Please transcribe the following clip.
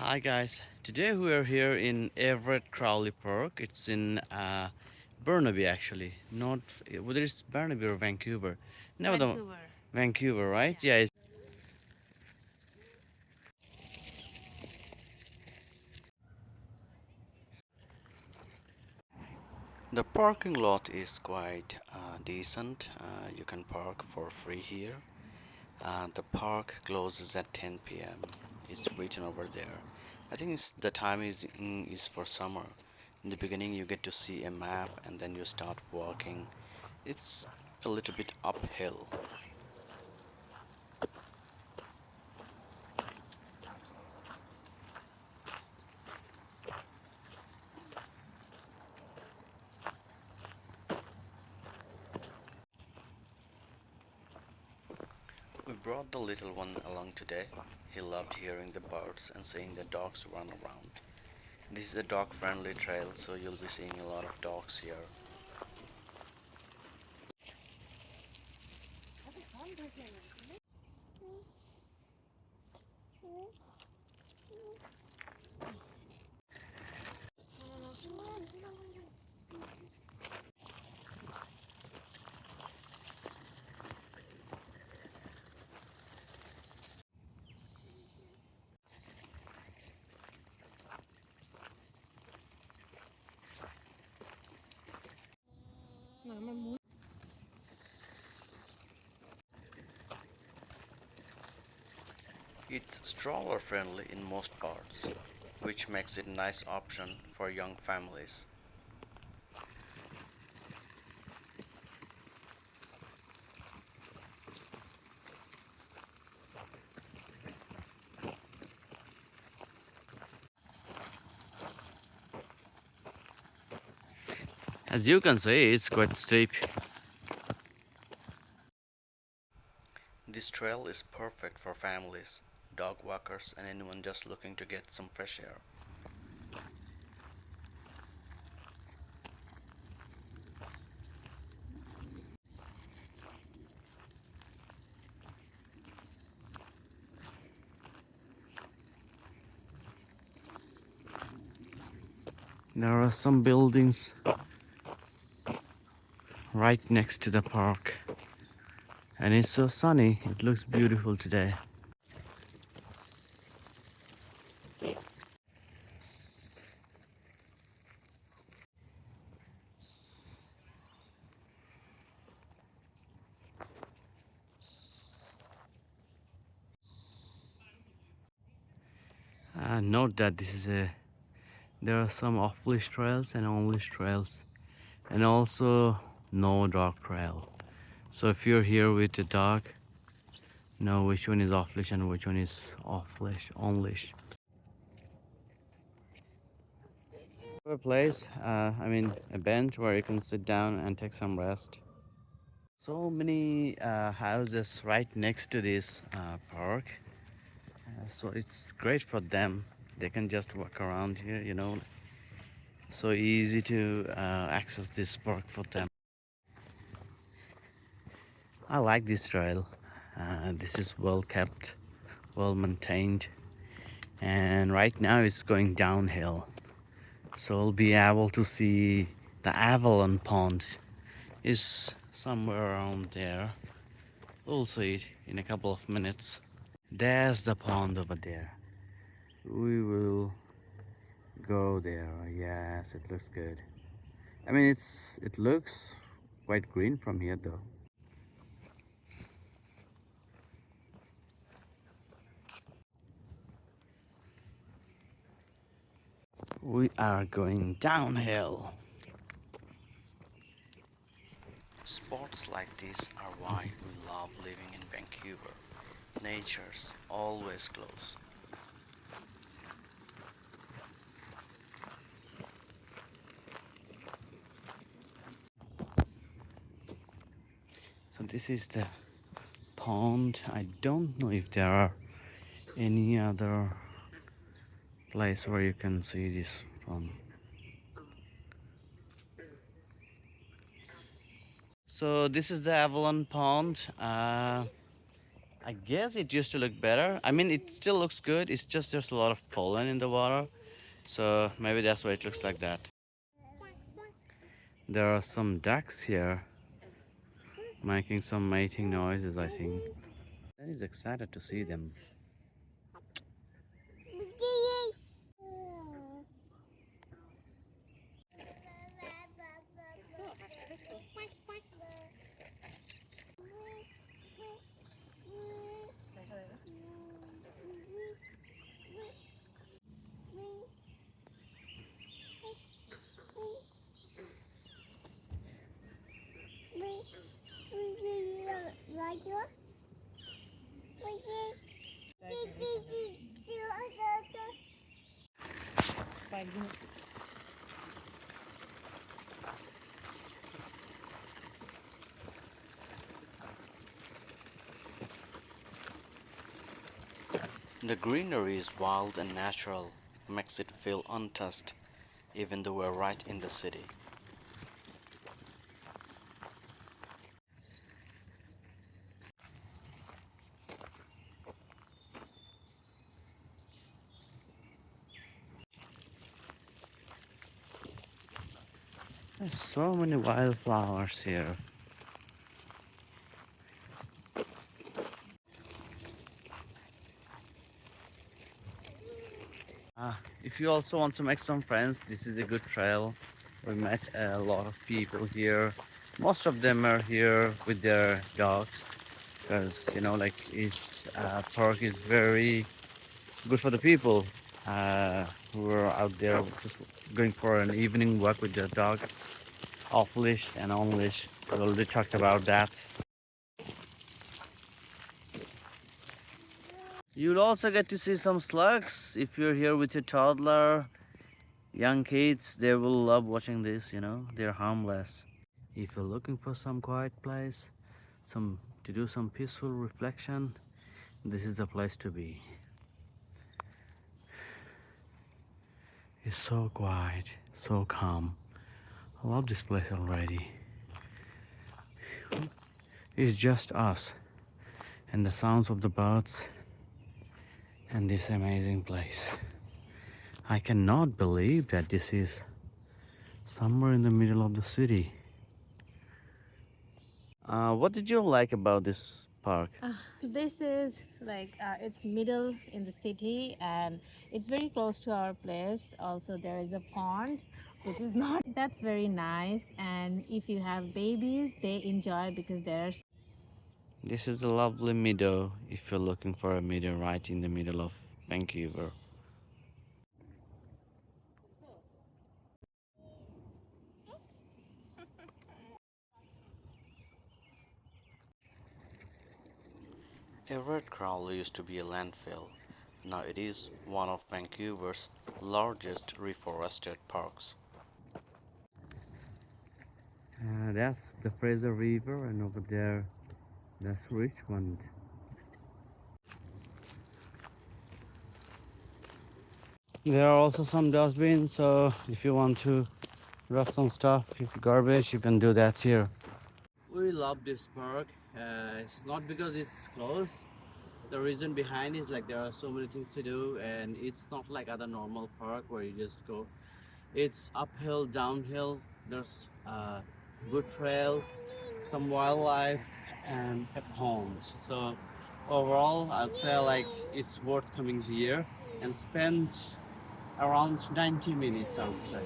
Hi guys, today we are here in Everett Crowley Park. It's in Burnaby actually, not whether it's Burnaby or Vancouver. No, the Vancouver. Vancouver, right? Yeah. Yeah. The parking lot is quite decent. You can park for free here. The park closes at 10 p.m. It's written over there. I think the time is for summer. In the beginning, you get to see a map, and then you start walking. It's a little bit uphill. We brought the little one along today. He loved hearing the birds and seeing the dogs run around. This is a dog-friendly trail, so you'll be seeing a lot of dogs here. It's stroller friendly in most parts, which makes it a nice option for young families. As you can see, it's quite steep. This trail is perfect for families, dog walkers, and anyone just looking to get some fresh air. There are some buildings right next to the park, and it's so sunny, it looks beautiful today. Note that there are some off-leash trails and on-leash trails, and also no dog trail. So if you're here with a dog, know which one is off-leash and which one is off-leash, on-leash. A place, a bench where you can sit down and take some rest. So many houses right next to this park, so it's great for them. They can just walk around here, so easy to access this park for them. I like this trail. This is well kept, well maintained, and right now it's going downhill. So we'll be able to see the Avalon Pond is somewhere around there. We'll see it in a couple of minutes. There's the pond over there. We will go there. Yes, it looks good. It looks quite green from here though. We are going downhill. Spots like this are why we love living in Vancouver. Nature's always close. So this is the pond. I don't know if there are any other place where you can see this from. So this is the Avalon Pond. I guess it used to look better. I mean, it still looks good. It's just there's a lot of pollen in the water. So maybe that's why it looks like that. There are some ducks here making some mating noises, I think. Dan is excited to see them. The greenery is wild and natural, makes it feel untouched, even though we're right in the city. There's so many wildflowers here. If you also want to make some friends, this is a good trail. We met a lot of people here. Most of them are here with their dogs because like this park is very good for the people who are out there just going for an evening walk with their dog, off leash and on leash. We already talked about that. You'll also get to see some slugs if you're here with your toddler. Young kids, they will love watching this, they're harmless. If you're looking for some quiet place, to do some peaceful reflection, this is the place to be. It's so quiet, so calm. I love this place already. It's just us and the sounds of the birds and this amazing place. I cannot believe that this is somewhere in the middle of the city. What did you like about this park? This is like it's middle in the city and it's very close to our place. Also, there is a pond, which is not that's very nice. And if you have babies, they enjoy because there's This is a lovely meadow if you're looking for a meadow right in the middle of Vancouver. Everett Crowley used to be a landfill. Now it is one of Vancouver's largest reforested parks. That's the Fraser River, and over there, that's Richmond. There are also some dustbins, so if you want to drop some stuff, if garbage, you can do that here. We love this park. It's not because it's close. The reason behind is like there are so many things to do, and it's not like other normal park where you just go. It's uphill, downhill. There's a good trail, some wildlife, and ponds. So overall, I'd say like it's worth coming here and spend around 90 minutes, I would say.